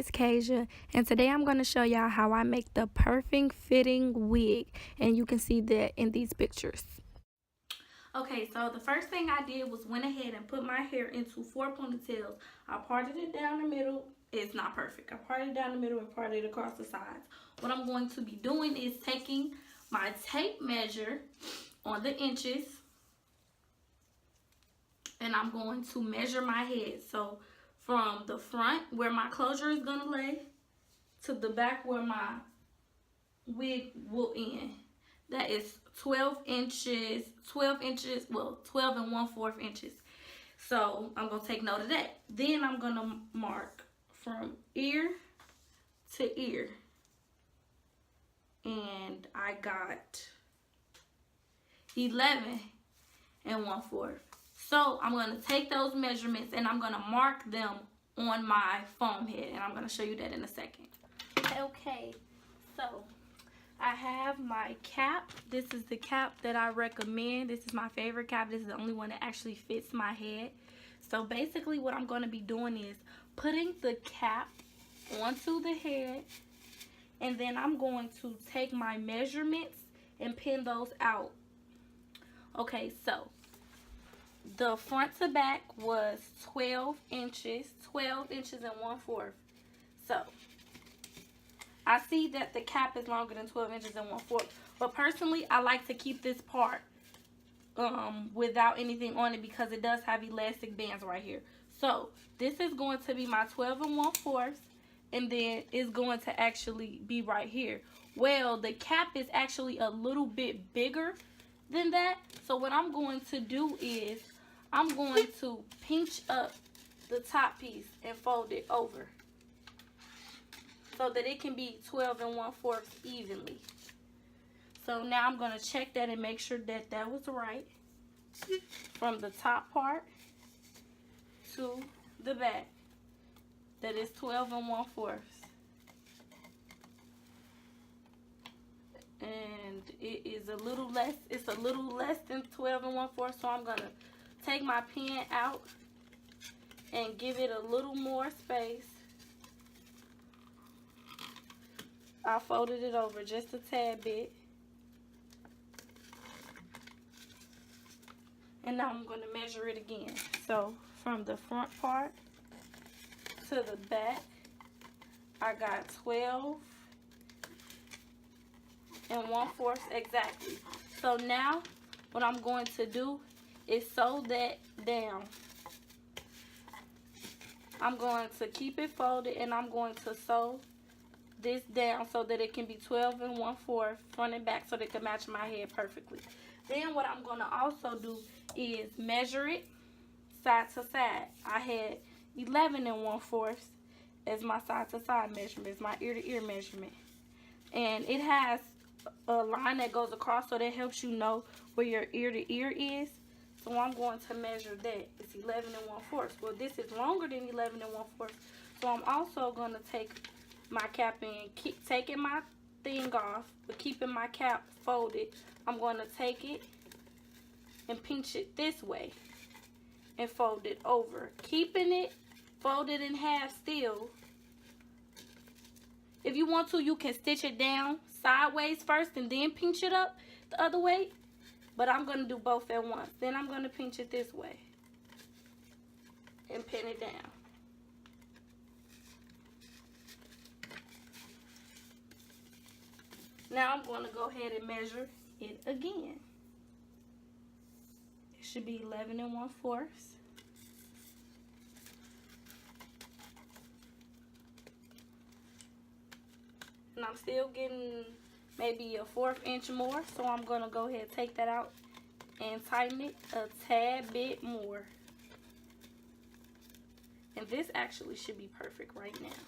it's Kasia, and today I'm going to show y'all how I make the perfect fitting wig, and you can see that in these pictures. Okay, so the first thing I did was went ahead and put my hair into 4 ponytails. I parted it down the middle. It's not perfect. I parted it down the middle and parted it across the sides. What I'm going to be doing is taking my tape measure on the inches, and I'm going to measure my head. So from the front where my closure is going to lay to the back where my wig will end. That is 12 inches, well, 12 and 1/4 inches. So I'm going to take note of that. Then I'm going to mark from ear to ear. And I got 11 and 1/4. So I'm going to take those measurements and I'm going to mark them on my foam head. And I'm going to show you that in a second. Okay, so I have my cap. This is the cap that I recommend. This is my favorite cap. This is the only one that actually fits my head. So basically what I'm going to be doing is putting the cap onto the head. And then I'm going to take my measurements and pin those out. Okay, so the front to back was 12 inches and 1/4. So I see that the cap is longer than 12 inches and 1/4, but personally I like to keep this part without anything on it because it does have elastic bands right here. So this is going to be my 12 and 1/4, and then it's going to actually be right here. Well, the cap is actually a little bit bigger than that, so what I'm going to do is I'm going to pinch up the top piece and fold it over so that it can be 12 and 1/4 evenly. So now I'm going to check that and make sure that that was right from the top part to the back. That is 12 and 1/4. And it is a little less, it's a little less than 12 and 1/4, so I'm going to take my pen out and give it a little more space. I folded it over just a tad bit. And now I'm going to measure it again. So from the front part to the back, I got 12 and 1/4 exactly. So now what I'm going to do is sew that down. I'm going to keep it folded and I'm going to sew this down so that it can be 12 and 1/4 front and back so that it can match my head perfectly. Then what I'm going to also do is measure it side to side. I had 11 and 1/4 as my side to side measurement, as my ear to ear measurement. And it has a line that goes across, so that helps you know where your ear to ear is. So I'm going to measure that. It's 11 and 1/4. Well, this is longer than 11 and 1/4. So I'm also going to take my cap and keep taking my thing off, but keeping my cap folded. I'm going to take it and pinch it this way and fold it over. Keeping it folded in half still. If you want to, you can stitch it down sideways first and then pinch it up the other way. But I'm going to do both at once. Then I'm going to pinch it this way and pin it down. Now I'm going to go ahead and measure it again. It should be 11 and 1/4. And I'm still getting maybe a 1/4 inch more, so I'm going to go ahead and take that out and tighten it a tad bit more. And this actually should be perfect right now.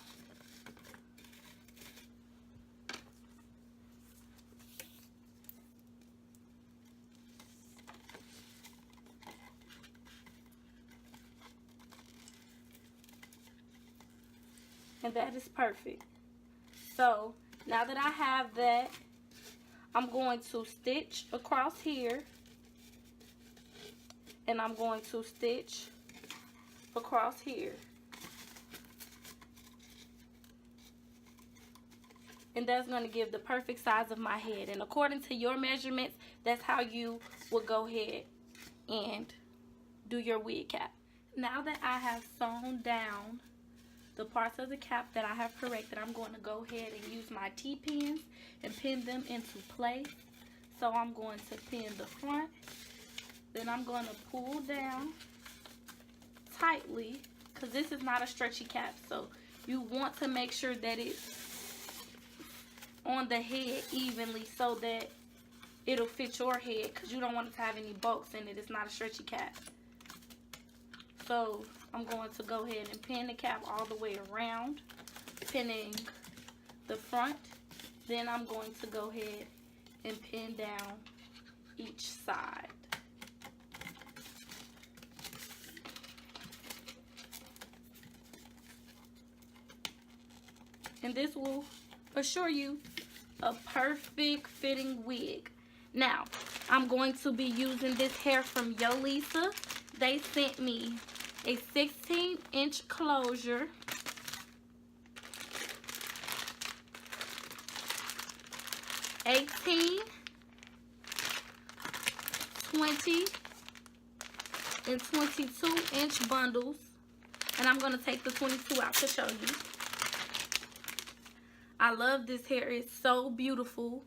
And that is perfect. So now that I have that, I'm going to stitch across here, and I'm going to stitch across here. And that's going to give the perfect size of my head. And according to your measurements, that's how you will go ahead and do your wig cap. Now that I have sewn down the parts of the cap that I have corrected, I'm going to go ahead and use my T-pins and pin them into place. So I'm going to pin the front, then I'm going to pull down tightly, because this is not a stretchy cap, so you want to make sure that it's on the head evenly so that it'll fit your head, because you don't want it to have any bulks in it. It's not a stretchy cap. So I'm going to go ahead and pin the cap all the way around, pinning the front. Then I'm going to go ahead and pin down each side. And this will assure you a perfect fitting wig. Now, I'm going to be using this hair from Yolissa. They sent me a 16-inch closure, (18, 20, and 22-inch bundles. And I'm going to take the 22 out to show you. I love this hair. It's so beautiful.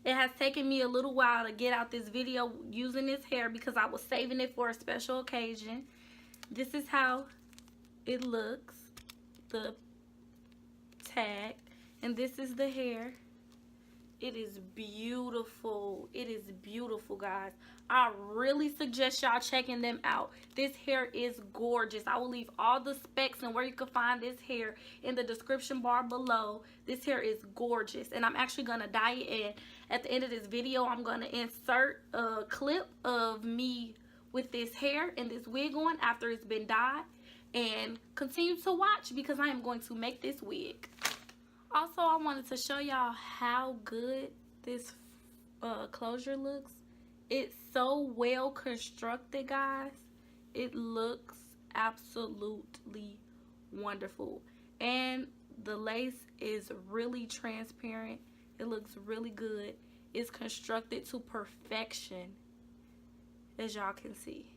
It has taken me a little while to get out this video using this hair because I was saving it for a special occasion. This is how it looks, the tag, and this is the hair. It is beautiful. It is beautiful, guys. I really suggest y'all checking them out. This hair is gorgeous. I will leave all the specs and where you can find this hair in the description bar below. This hair is gorgeous, and I'm actually going to dye it. And at the end of this video, I'm going to insert a clip of me with this hair and this wig on after it's been dyed, and continue to watch because I am going to make this wig. Also, I wanted to show y'all how good this closure looks. It's so well constructed, guys. It looks absolutely wonderful. And the lace is really transparent. It looks really good. It's constructed to perfection, as y'all can see.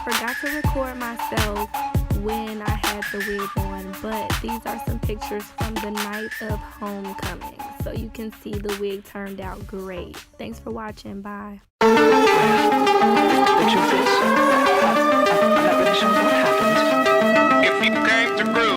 Forgot to record myself when I had the wig on, but these are some pictures from the night of homecoming, so you can see the wig turned out great. Thanks for watching. Bye.